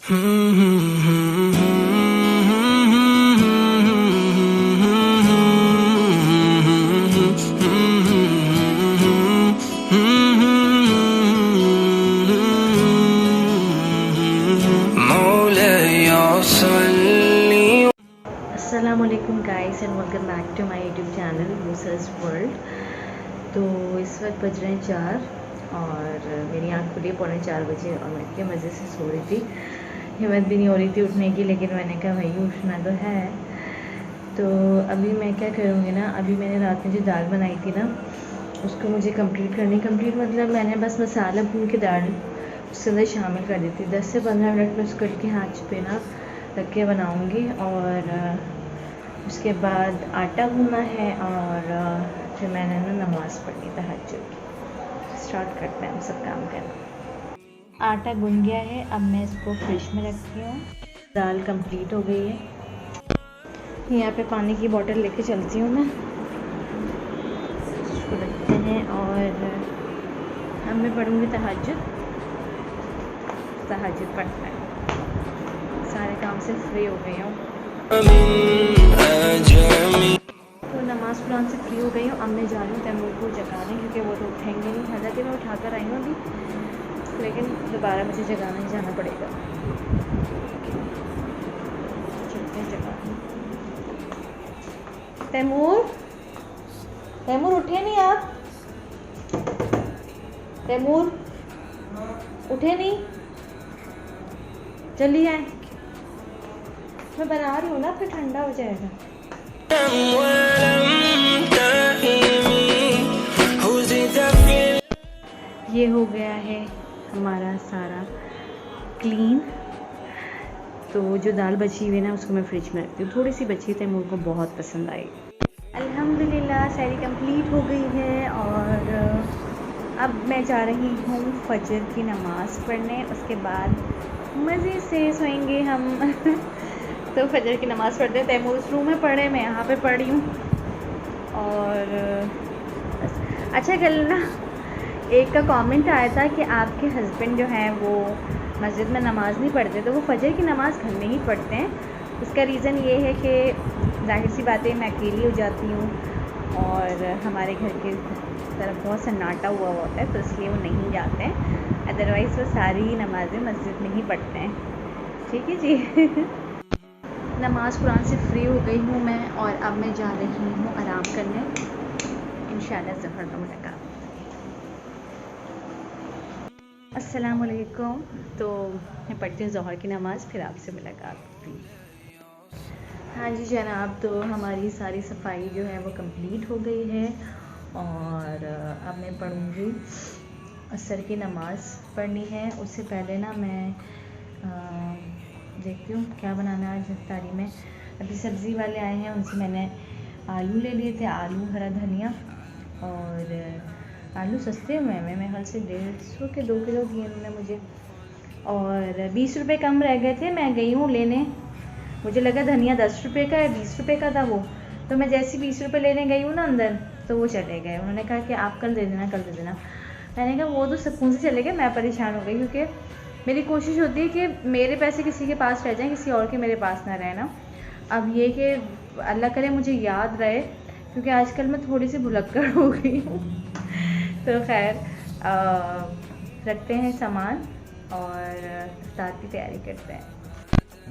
अस्सलामुअलैकुम guys and welcome back to my YouTube channel Users World. तो इस वक्त बज रहे हैं 4 और मेरी आँख खुली 3:45 बजे और मैं इतने मज़े से सो रही थी, हिम्मत भी नहीं हो रही थी उठने की, लेकिन मैंने कहा भाई उठना तो है। तो अभी मैं क्या करूँगी ना, अभी मैंने रात में जो दाल बनाई थी ना उसको मुझे कंप्लीट मतलब मैंने बस मसाला भून के दाल उसके अंदर शामिल कर दी थी। 10 से 15 मिनट में उसको के हाथ पे ना रख के बनाऊँगी और उसके बाद आटा गूँना है और फिर मैंने ना नमाज़ पढ़नी तहज्जुद की। स्टार्ट करते हैं हम सब काम करना। आटा गूँन गया है, अब मैं इसको फ्रिज में रखती हूँ। दाल कंप्लीट हो गई है। यहाँ पे पानी की बोतल लेके चलती हूँ मैं, इसको रखते हैं और अब मैं पढ़ूँगी तहज्जुद पढ़ना है। सारे काम से फ्री हो गई हूँ, तो नमाज़ कुरान से फ्री हो गई हूँ। अब मैं जा रही हूँ तैमूर को जगाने, क्योंकि वो तो उठेंगे नहीं। हालांकि मैं उठा कर आई हूँ अभी, लेकिन दोबारा मुझे जगाने ही जाना पड़ेगा। चलते हैं जगाने। तैमूर उठे नहीं आप? तैमूर उठे नहीं? चलिए आए, मैं बना रही हूँ ना, फिर ठंडा हो जाएगा। ये हो गया है हमारा सारा क्लीन। तो जो दाल बची हुई है ना उसको मैं फ्रिज में रखती हूँ, थोड़ी सी बची थी, मुझे को बहुत पसंद आई। अल्हम्दुलिल्लाह सारी कंप्लीट हो गई है और अब मैं जा रही हूँ फजर की नमाज़ पढ़ने। उसके बाद मज़े से सोएंगे हम। तो फजर की नमाज़ पढ़ते हैं। तैमूर उस रूम में पढ़े, मैं यहाँ पे पढ़ी हूँ। और अच्छा, कल ना एक का कमेंट आया था कि आपके हस्बैंड जो हैं वो मस्जिद में नमाज़ नहीं पढ़ते, तो वो फजर की नमाज़ घर में ही पढ़ते हैं। उसका रीज़न ये है कि जाहिर सी बात है मैं अकेली हो जाती हूँ और हमारे घर के तरफ बहुत सन्नाटा हुआ होता है, तो इसलिए वो नहीं जाते हैं। अदरवाइज़ वो सारी नमाज़ें मस्जिद में ही पढ़ते हैं। ठीक है जी। नमाज़ कुरान से फ्री हो गई हूँ मैं और अब मैं जा रही हूँ आराम करने। इंशाल्लाह ज़फ़र में मुलाकात। अस्सलाम वालेकुम। तो मैं पढ़ती हूँ ज़ोहर की नमाज़, फिर आपसे मुलाकात होगी। हाँ जी जनाब, तो हमारी सारी सफाई जो है वो कंप्लीट हो गई है और अब मैं पढ़ूँगी असर की नमाज़ पढ़नी है। उससे पहले ना मैं देखती हूँ क्या बनाना है आज इफ्तारी में। अभी सब्ज़ी वाले आए हैं, उनसे मैंने आलू ले लिए थे, आलू हरा धनिया, और आलू सस्ते हुए हैं, मेरे ख्याल से 150 के 2 किलो दिए उन्होंने मुझे, और 20 रुपये कम रह गए थे। मैं गई हूँ लेने, मुझे लगा धनिया 10 रुपये का है, 20 रुपये का था वो, तो मैं जैसे 20 रुपये लेने गई हूँ ना अंदर, तो वो चले गए। उन्होंने कहा कि आप कल दे देना, कल दे देना। मैंने कहा वो तो सुकून से चले गए, मैं परेशान हो गई, क्योंकि मेरी कोशिश होती है कि मेरे पैसे किसी के पास रह जाएं, किसी और के मेरे पास ना रहे ना। अब ये कि अल्लाह करे मुझे याद रहे, क्योंकि आजकल मैं थोड़ी सी भुलक्कड़ हो गई हूँ। तो खैर रखते हैं सामान और इफ्तार की तैयारी करते हैं।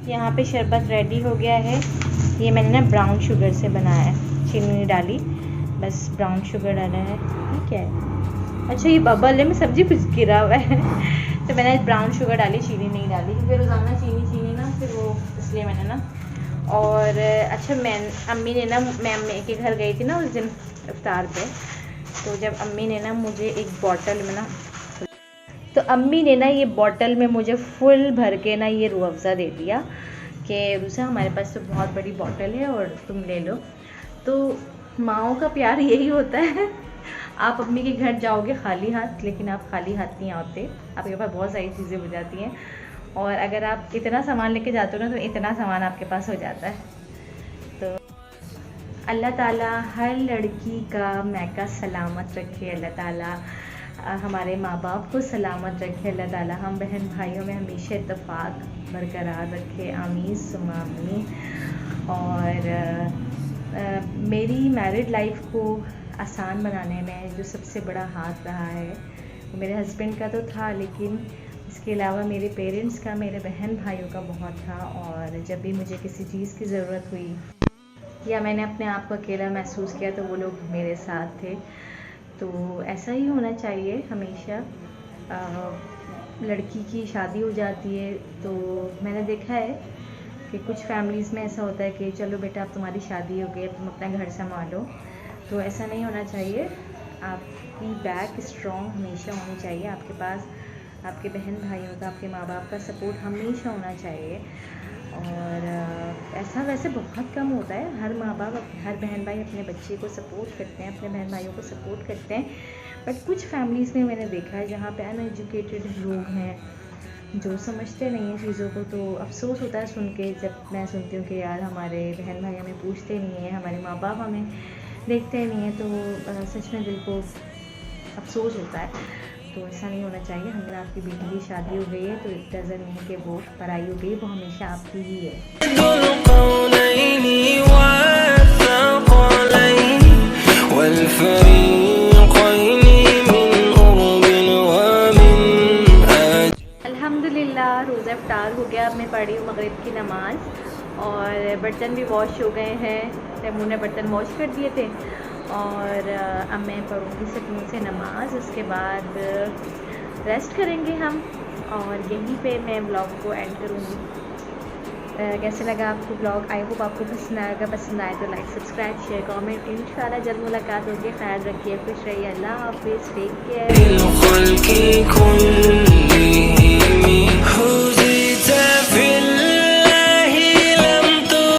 यहाँ पे शरबत रेडी हो गया है। ये मैंने ना ब्राउन शुगर से बनाया है, चीनी नहीं डाली, बस ब्राउन शुगर डाला है। ठीक है, अच्छा ये बबल है, मैं सब्जी कुछ गिरा हुआ है। तो मैंने ब्राउन शुगर डाली, चीनी नहीं डाली, क्योंकि रोज़ाना चीनी ना फिर वो, इसलिए मैंने ना। और अच्छा मैं अम्मी के घर गई थी ना उस दिन इफ्तार पे, तो जब अम्मी ने ना मुझे एक बॉटल में ना, तो अम्मी ने ना ये बॉटल में मुझे फुल भर के ना ये रूह अफ़ज़ा दे दिया कि रूसा हमारे पास तो बहुत बड़ी बॉटल है और तुम ले लो। तो माँओं का प्यार यही होता है। आप अम्मी के घर जाओगे खाली हाथ, लेकिन आप खाली हाथ नहीं आते, आपके पास बहुत सारी चीज़ें हो जाती हैं, और अगर आप इतना सामान लेके जाते हो ना तो इतना सामान आपके पास हो जाता है। तो अल्लाह ताला हर लड़की का मैका सलामत रखे, अल्लाह ताला हमारे माँ बाप को सलामत रखे, अल्लाह ताला हम बहन भाइयों में हमेशा इत्तेफाक बरकरार रखे, आमीन सुम्मा आमीन। और मेरी मैरिड लाइफ को आसान बनाने में जो सबसे बड़ा हाथ रहा है वो मेरे हस्बैंड का तो था, लेकिन इसके अलावा मेरे पेरेंट्स का, मेरे बहन भाइयों का बहुत था। और जब भी मुझे किसी चीज़ की ज़रूरत हुई या मैंने अपने आप को अकेला महसूस किया तो वो लोग मेरे साथ थे। तो ऐसा ही होना चाहिए हमेशा। लड़की की शादी हो जाती है तो मैंने देखा है कि कुछ फैमिलीज़ में ऐसा होता है कि चलो बेटा अब तुम्हारी शादी हो गई, अब तुम अपना घर संभालो। तो ऐसा नहीं होना चाहिए। आपकी बैक स्ट्रॉन्ग हमेशा होनी चाहिए, आपके पास आपके बहन भाइयों का, आपके माँ बाप का सपोर्ट हमेशा होना चाहिए। और ऐसा वैसे बहुत कम होता है, हर माँ बाप हर बहन भाई अपने बच्चे को सपोर्ट करते हैं, अपने बहन भाइयों को सपोर्ट करते हैं। बट कुछ फैमिलीज़ में मैंने देखा है जहाँ पे अनएजुकेटेड लोग हैं जो समझते नहीं हैं चीज़ों को। तो अफसोस होता है सुन के, जब मैं सुनती हूँ कि यार हमारे बहन भाई हमें पूछते नहीं हैं, हमारे माँ बाप हमें देखते नहीं हैं, तो सच में दिल को अफसोस होता है। तो ऐसा नहीं होना चाहिए। अगर आपकी बेटी की शादी हो गई है तो इट डज़न्ट मीन कि वो पराई हो गई, वो हमेशा आपकी ही है। अल्हम्दुलिल्लाह रोज़ा इफ्तार हो गया। अब मैं पढ़ी हूँ मगरिब की नमाज़ और बर्तन भी वॉश हो गए हैं। तैमूर ने बर्तन वॉश कर दिए थे और अब मैं पढ़ूँगी सुकून से नमाज़। उसके बाद रेस्ट करेंगे हम और यहीं पे मैं व्लॉग को एंड करूँगी। कैसे लगा आपको व्लॉग? आई होप आपको पसंद आएगा। पसंद आए तो लाइक सब्सक्राइब शेयर कमेंट। इंशाल्लाह जल्द मुलाकात होगी। ख्याल रखिए, खुश रहिए। अल्लाह हाफिज़, टेक केयर।